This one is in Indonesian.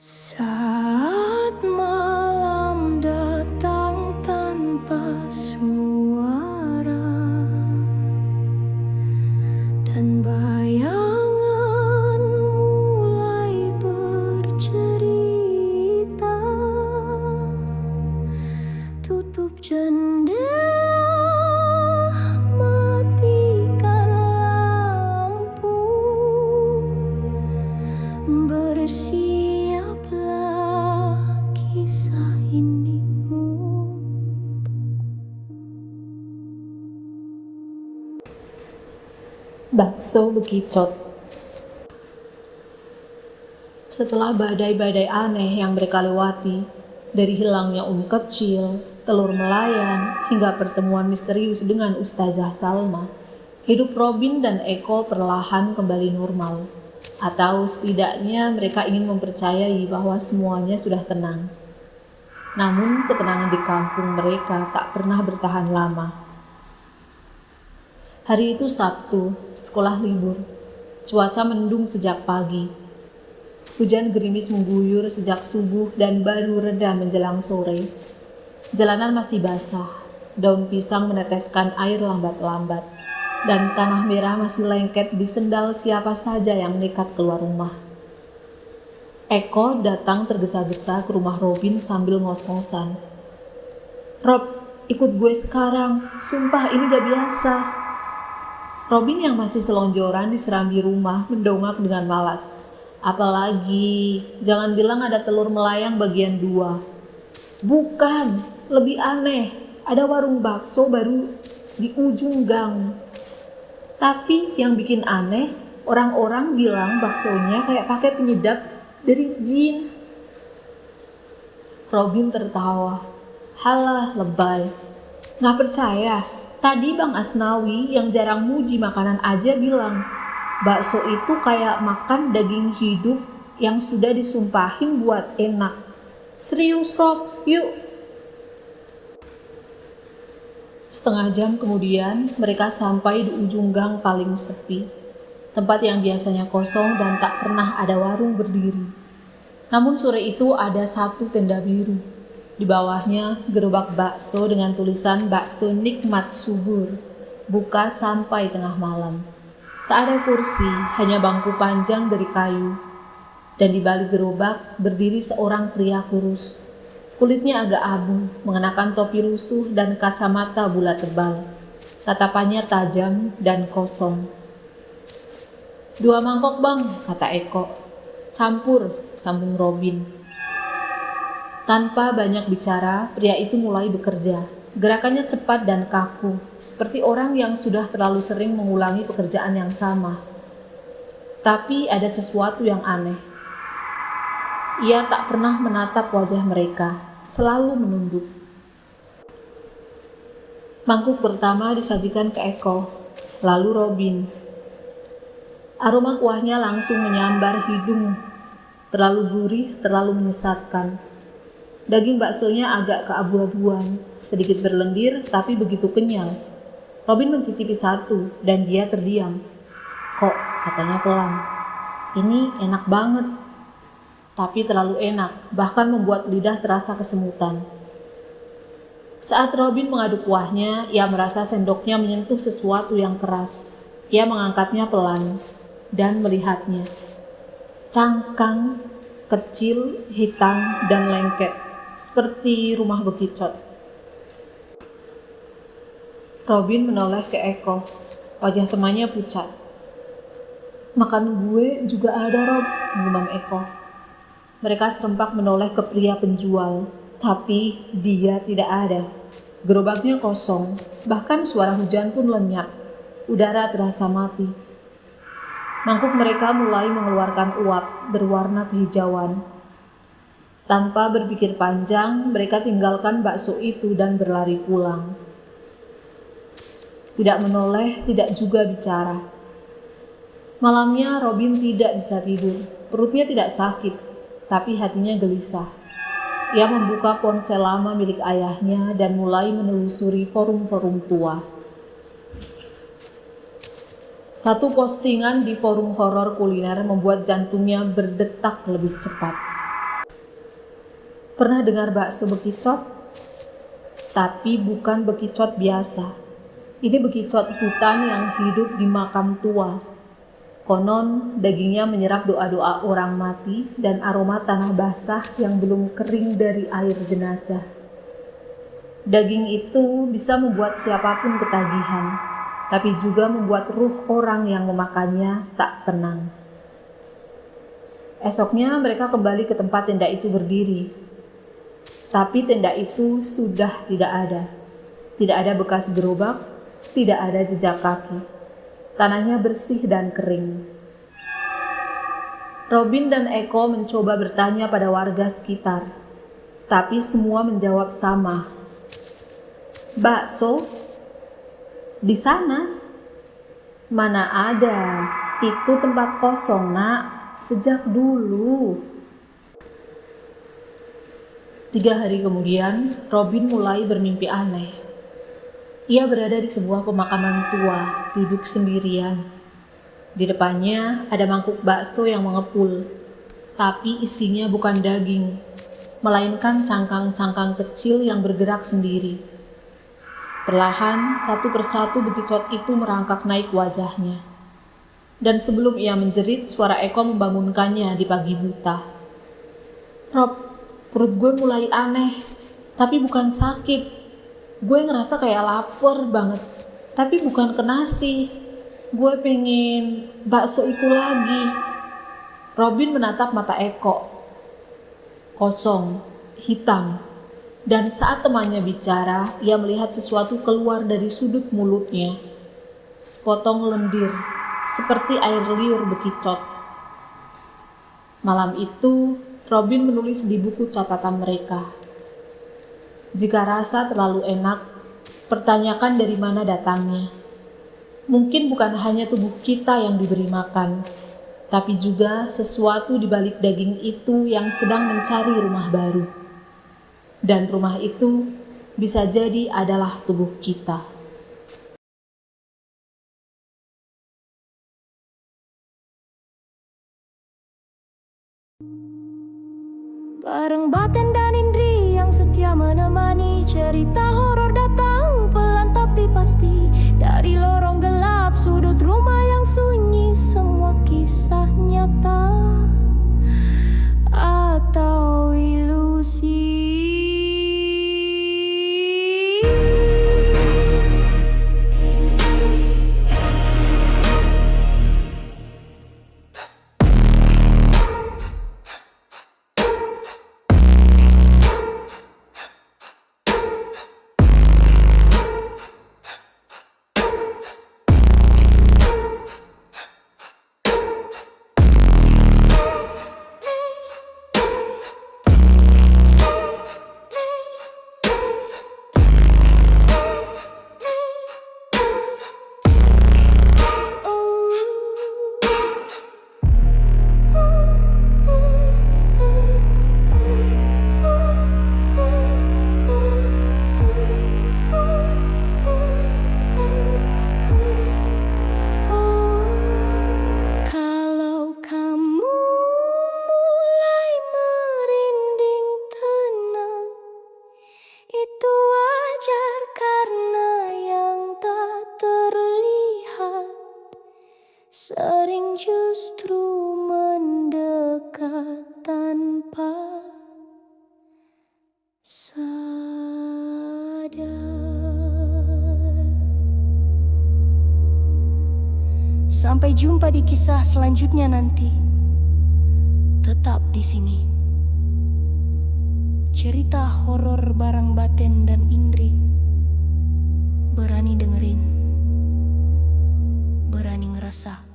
Saat malam datang tanpa suara dan bayangan mulai bercerita, tutup jendela, matikan lampu, bersiaplah kisah ini. Bakso bekicot. Setelah badai-badai aneh yang mereka lewati, dari hilangnya kecil, telur melayang, hingga pertemuan misterius dengan Ustazah Salma, hidup Robin dan Eko perlahan kembali normal. Atau setidaknya mereka ingin mempercayai bahwa semuanya sudah tenang. Namun ketenangan di kampung mereka tak pernah bertahan lama. Hari itu Sabtu, sekolah libur. Cuaca mendung sejak pagi. Hujan gerimis mengguyur sejak subuh dan baru reda menjelang sore. Jalanan masih basah, daun pisang meneteskan air lambat-lambat, dan tanah merah masih lengket di sendal siapa saja yang nekat keluar rumah. Eko datang tergesa-gesa ke rumah Robin sambil ngos-ngosan. "Rob, ikut gue sekarang, sumpah ini gak biasa." Robin yang masih selonjoran di serambi rumah mendongak dengan malas. "Apalagi, jangan bilang ada telur melayang bagian 2. Bukan, lebih aneh, ada warung bakso baru di ujung gang. Tapi yang bikin aneh, orang-orang bilang baksonya kayak pakai penyedap dari jin." Robin tertawa. "Halah, lebay. Nggak percaya? Tadi Bang Asnawi yang jarang muji makanan aja bilang, bakso itu kayak makan daging hidup yang sudah disumpahin buat enak. Serius Rob, yuk." Setengah jam kemudian, mereka sampai di ujung gang paling sepi. Tempat yang biasanya kosong dan tak pernah ada warung berdiri. Namun sore itu ada satu tenda biru. Di bawahnya gerobak bakso dengan tulisan "Bakso Nikmat Subur, buka sampai tengah malam." Tak ada kursi, hanya bangku panjang dari kayu. Dan di balik gerobak berdiri seorang pria kurus. Kulitnya agak abu, mengenakan topi lusuh dan kacamata bulat tebal. Tatapannya tajam dan kosong. "2 mangkok bang," kata Eko. "Campur," sambung Robin. Tanpa banyak bicara, pria itu mulai bekerja. Gerakannya cepat dan kaku, seperti orang yang sudah terlalu sering mengulangi pekerjaan yang sama. Tapi ada sesuatu yang aneh. Ia tak pernah menatap wajah mereka, selalu menunduk. Mangkuk pertama disajikan ke Eko, lalu Robin. Aroma kuahnya langsung menyambar hidung, terlalu gurih, terlalu menyesatkan. Daging baksonya agak keabu-abuan, sedikit berlendir tapi begitu kenyal. Robin mencicipi satu dan dia terdiam. "Kok," katanya pelan, "ini enak banget." Tapi terlalu enak, bahkan membuat lidah terasa kesemutan. Saat Robin mengaduk kuahnya, ia merasa sendoknya menyentuh sesuatu yang keras. Ia mengangkatnya pelan dan melihatnya. Cangkang, kecil, hitam, dan lengket. Seperti rumah bekicot. Robin menoleh ke Eko. Wajah temannya pucat. "Makan gue juga ada, Rob," gumam Eko. Mereka serempak menoleh ke pria penjual, tapi dia tidak ada. Gerobaknya kosong, bahkan suara hujan pun lenyap. Udara terasa mati. Mangkuk mereka mulai mengeluarkan uap berwarna kehijauan. Tanpa berpikir panjang, mereka tinggalkan bakso itu dan berlari pulang. Tidak menoleh, tidak juga bicara. Malamnya Robin tidak bisa tidur. Perutnya tidak sakit, tapi hatinya gelisah. Ia membuka ponsel lama milik ayahnya dan mulai menelusuri forum-forum tua. Satu postingan di forum horor kuliner membuat jantungnya berdetak lebih cepat. Pernah dengar bakso bekicot? Tapi bukan bekicot biasa. Ini bekicot hutan yang hidup di makam tua. Konon dagingnya menyerap doa-doa orang mati dan aroma tanah basah yang belum kering dari air jenazah. Daging itu bisa membuat siapapun ketagihan, tapi juga membuat ruh orang yang memakannya tak tenang. Esoknya mereka kembali ke tempat tenda itu berdiri. Tapi tenda itu sudah tidak ada. Tidak ada bekas gerobak, tidak ada jejak kaki. Tanahnya bersih dan kering. Robin dan Eko mencoba bertanya pada warga sekitar, tapi semua menjawab sama. Bakso? Di sana? Mana ada, itu tempat kosong, Nak. Sejak dulu. 3 hari kemudian, Robin mulai bermimpi aneh. Ia berada di sebuah pemakaman tua, duduk sendirian. Di depannya ada mangkuk bakso yang mengepul, tapi isinya bukan daging, melainkan cangkang-cangkang kecil yang bergerak sendiri. Perlahan, satu persatu bekicot itu merangkak naik wajahnya. Dan sebelum ia menjerit, suara Eko membangunkannya di pagi buta. Rob, perut gue mulai aneh, tapi bukan sakit. Gue ngerasa kayak lapar banget, tapi bukan ke nasi. Gue pengen bakso itu lagi. Robin menatap mata Eko. Kosong, hitam. Dan saat temannya bicara, ia melihat sesuatu keluar dari sudut mulutnya. Sepotong lendir, seperti air liur bekicot. Malam itu, Robin menulis di buku catatan mereka. Jika rasa terlalu enak, pertanyakan dari mana datangnya. Mungkin bukan hanya tubuh kita yang diberi makan, tapi juga sesuatu di balik daging itu yang sedang mencari rumah baru. Dan rumah itu bisa jadi adalah tubuh kita. Bareng Baten dan Indri yang setia menemani, cerita horor datang pelan tapi pasti. Dari lorong gelap sudut rumah yang sunyi, semua kisah nyata atau ilusi. Sering justru mendekat tanpa sadar. Sampai jumpa di kisah selanjutnya nanti. Tetap di sini. Cerita horor bareng Baten dan Indri. Berani dengerin, berani ngerasa.